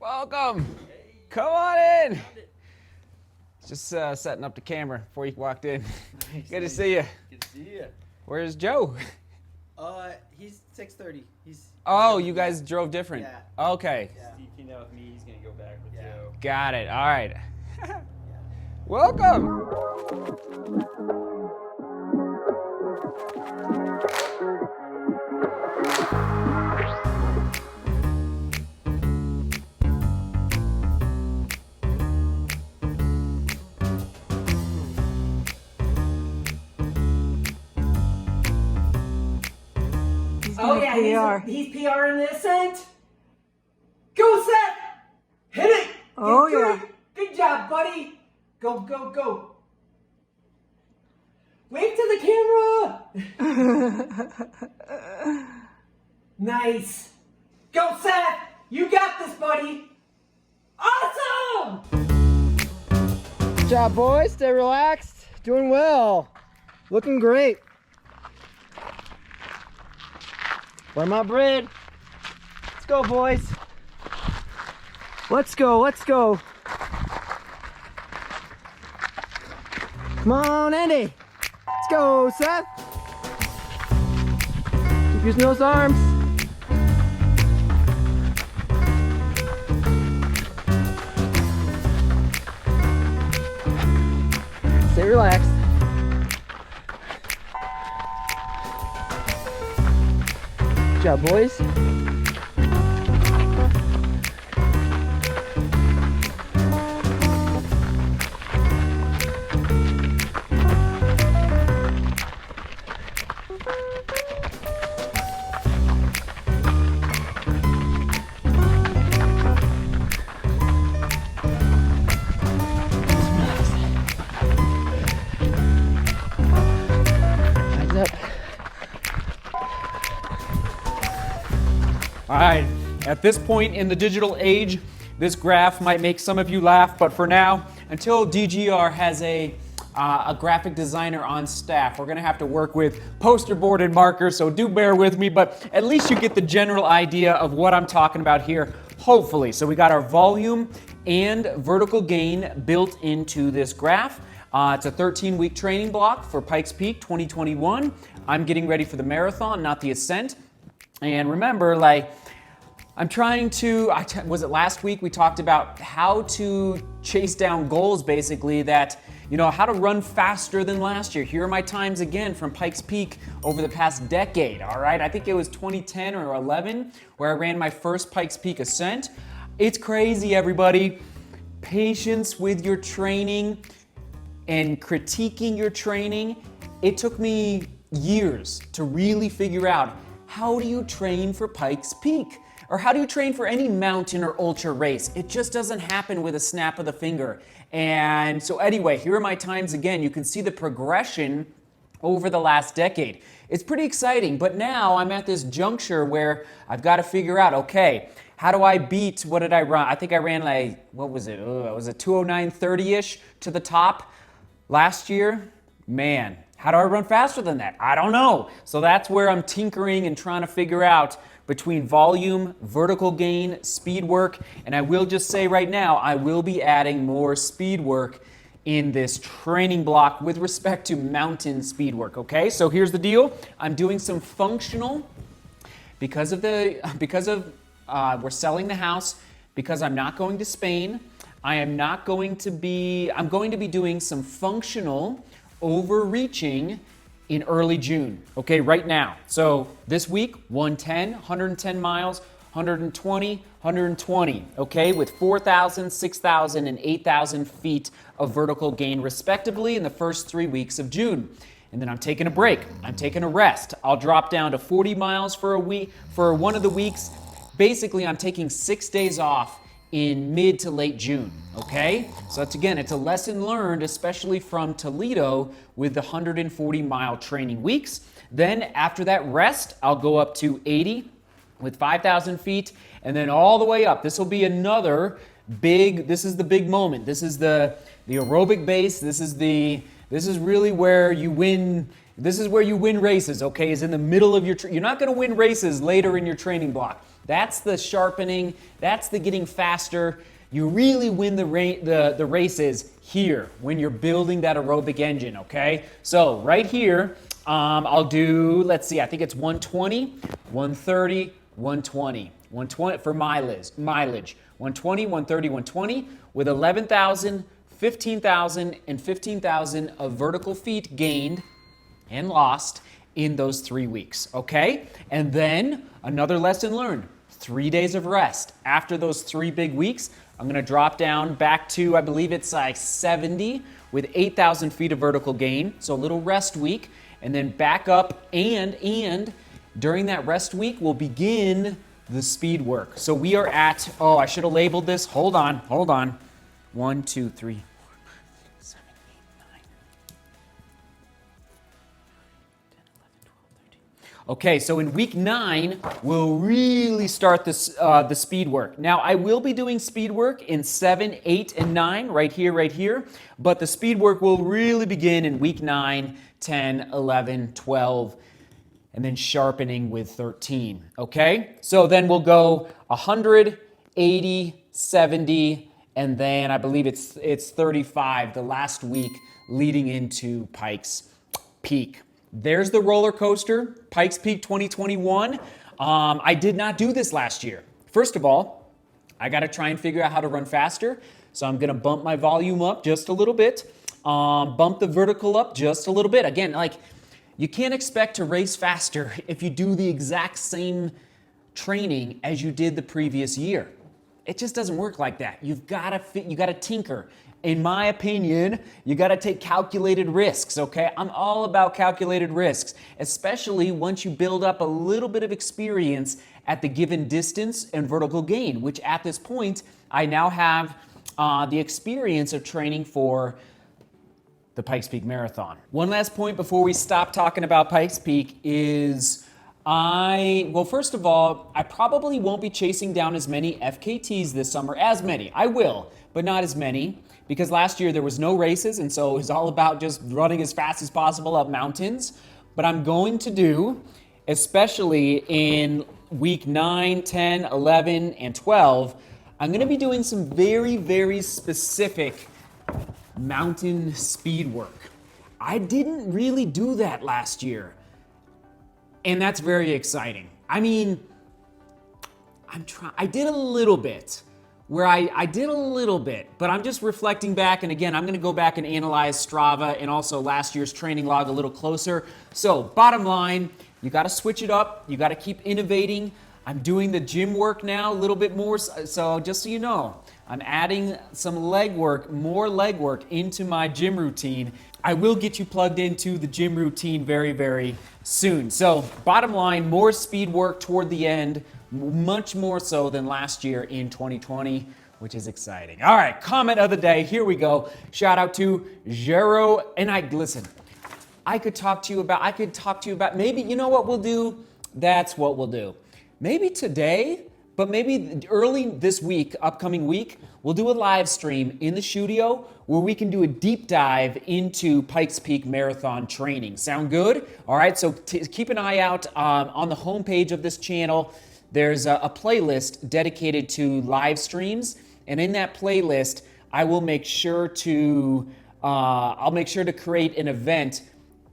Welcome. Come on in. Just setting up the camera before you walked in. Nice, Good to see you. Good to see you. Where's Joe? He's 6:30. Oh, you guys drove different. Yeah. Okay. Yeah. Steve came out with me. He's gonna go back with Yeah. Joe. Got it. All right. Welcome. Oh yeah, he's PRing the ascent. Go Seth! Hit it! Oh, Get yeah. Good job, buddy. Go, go, go. Wave to the camera. Nice. Go Seth! You got this, buddy. Awesome! Good job, boys. Stay relaxed. Doing well. Looking great. Where my bread? Let's go, boys. Let's go, let's go. Come on, Andy. Let's go, Seth. Keep using those arms. Stay relaxed. Good job, boys. Eyes up. All right. At this point in the digital age, this graph might make some of you laugh, but for now, until DGR has a graphic designer on staff, we're gonna have to work with poster board and markers, so do bear with me, but at least you get the general idea of what I'm talking about here, hopefully. So we got our volume and vertical gain built into this graph. It's a 13-week training block for Pikes Peak 2021. I'm getting ready for the marathon, not the ascent. And remember, like, I'm trying to, was it last week we talked about how to chase down goals, basically, that, you know, how to run faster than last year. Here are my times again from Pikes Peak over the past decade, all right? I think it was 2010 or 11 where I ran my first Pikes Peak ascent. It's crazy, everybody. Patience with your training and critiquing your training. It took me years to really figure out, how do you train for Pikes Peak? Or how do you train for any mountain or ultra race? It just doesn't happen with a snap of the finger. And so anyway, here are my times again. You can see the progression over the last decade. It's pretty exciting, but now I'm at this juncture where I've got to figure out, okay, how do I beat, what did I run? I think I ran like, what was it? It was a 209.30-ish to the top last year. Man, how do I run faster than that? I don't know. So that's where I'm tinkering and trying to figure out between volume, vertical gain, speed work, and I will just say right now, I will be adding more speed work in this training block with respect to mountain speed work, okay? So here's the deal. I'm doing some functional because we're selling the house, because I'm not going to Spain. I'm going to be doing some functional overreaching in early June, okay, right now. So this week, 110 miles, 120, 120, okay, with 4,000, 6,000, and 8,000 feet of vertical gain respectively in the first 3 weeks of June. And then I'm taking a break, I'm taking a rest. I'll drop down to 40 miles for a week, for one of the weeks. Basically, I'm taking 6 days off in mid to late June, okay? So that's, again, it's a lesson learned, especially from Toledo with the 140-mile training weeks. Then after that rest, I'll go up to 80 with 5,000 feet, and then all the way up. This will be another big, this is the big moment. This is the aerobic base. This is really where you win This is where you win races, okay, is in the middle of your, you're not gonna win races later in your training block. That's the sharpening, that's the getting faster. You really win the races here when you're building that aerobic engine, okay? So right here, I'll do, let's see, I think it's 120, 130, 120. 120 for mileage. 120, 130, 120 with 11,000, 15,000, and 15,000 of vertical feet gained and lost in those 3 weeks, okay? And then another lesson learned, 3 days of rest. After those 3 big weeks, I'm gonna drop down back to, I believe it's like 70 with 8,000 feet of vertical gain. So a little rest week, and then back up, and during that rest week, we'll begin the speed work. So we are at, oh, I should have labeled this. Hold on. 1, 2, 3, 4, 5, 6, 7, 8, 9, 10, 11, 12, 13. Okay, so in week 9, we'll really start this, the speed work. Now, I will be doing speed work in 7, 8, and 9, right here, but the speed work will really begin in week 9, 10, 11, 12, and then sharpening with 13, okay? So then we'll go 100, 80, 70, and then I believe it's 35, the last week leading into Pikes Peak. There's the roller coaster, Pikes Peak 2021. I did not do this last year. First of all, I gotta try and figure out how to run faster, so I'm gonna bump my volume up just a little bit, bump the vertical up just a little bit. Again, like, you can't expect to race faster if you do the exact same training as you did the previous year. It just doesn't work like that. You've got to tinker. In my opinion, you got to take calculated risks, okay? I'm all about calculated risks, especially once you build up a little bit of experience at the given distance and vertical gain, which at this point, I now have the experience of training for the Pikes Peak Marathon. One last point before we stop talking about Pikes Peak is well, first of all, I probably won't be chasing down as many FKTs this summer. As many. I will, but not as many, because last year there was no races, and so it was all about just running as fast as possible up mountains. But I'm going to do, especially in week 9, 10, 11, and 12, I'm going to be doing some very, very specific mountain speed work. I didn't really do that last year, and that's very exciting. I mean, I did a little bit, but I'm just reflecting back, and again, I'm gonna go back and analyze Strava and also last year's training log a little closer. So bottom line, you gotta switch it up, you gotta keep innovating. I'm doing the gym work now a little bit more, so just so you know, I'm adding some more leg work into my gym routine. I will get you plugged into the gym routine very, very soon. So bottom line, more speed work toward the end, much more so than last year in 2020, which is exciting. All right, comment of the day, here we go. Shout out to Jero, and listen, I could talk to you about, maybe, you know what we'll do? That's what we'll do. Maybe today, but maybe early this week, upcoming week, we'll do a live stream in the studio where we can do a deep dive into Pikes Peak Marathon training. Sound good? All right, so keep an eye out on the homepage of this channel. There's a playlist dedicated to live streams, and in that playlist, I will make sure to create an event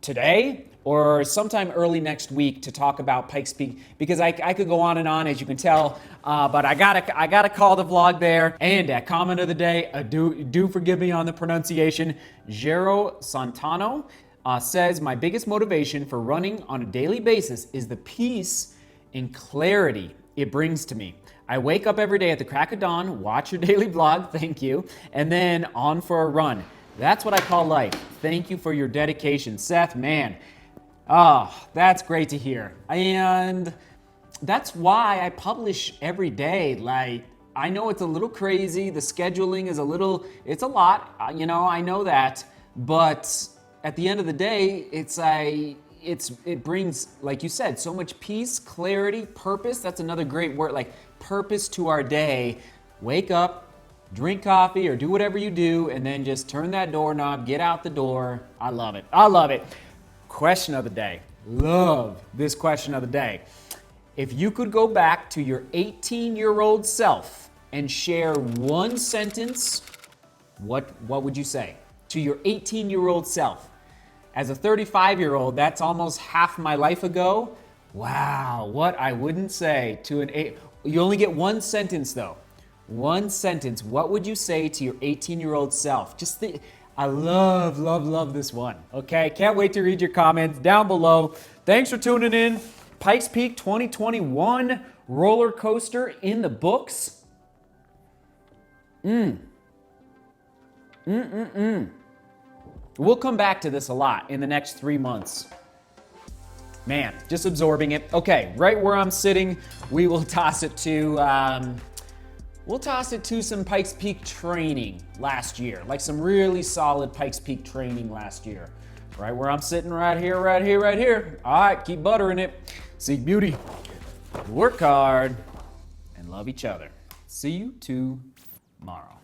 today or sometime early next week to talk about Pikes Peak, because I could go on and on, as you can tell, but I gotta call the vlog there. And at comment of the day, do forgive me on the pronunciation, Jero Santano says, my biggest motivation for running on a daily basis is the peace and clarity it brings to me. I wake up every day at the crack of dawn, watch your daily vlog, thank you, and then on for a run. That's what I call life. Thank you for your dedication. Seth, man, oh, that's great to hear. And that's why I publish every day. Like, I know it's a little crazy. The scheduling is it's a lot, you know, I know that. But at the end of the day, it brings, like you said, so much peace, clarity, purpose. That's another great word, like purpose to our day. Wake up, drink coffee, or do whatever you do, and then just turn that doorknob, get out the door. I love it. I love it. Question of the day. Love this question of the day. If you could go back to your 18-year-old self and share one sentence, what would you say to your 18-year-old self? As a 35-year-old, that's almost half my life ago. Wow, what I wouldn't say to an eight. You only get one sentence though. One sentence. What would you say to your 18-year-old self? Just think. I love this one. Okay, can't wait to read your comments down below. Thanks for tuning in. Pikes Peak 2021 roller coaster in the books. We'll come back to this a lot in the next 3 months. Man, just absorbing it. Okay, right where I'm sitting, we will toss it to some Pikes Peak training last year, like some really solid Pikes Peak training last year. Right where I'm sitting, right here, right here, right here. All right, keep buttering it. Seek beauty, work hard, and love each other. See you tomorrow.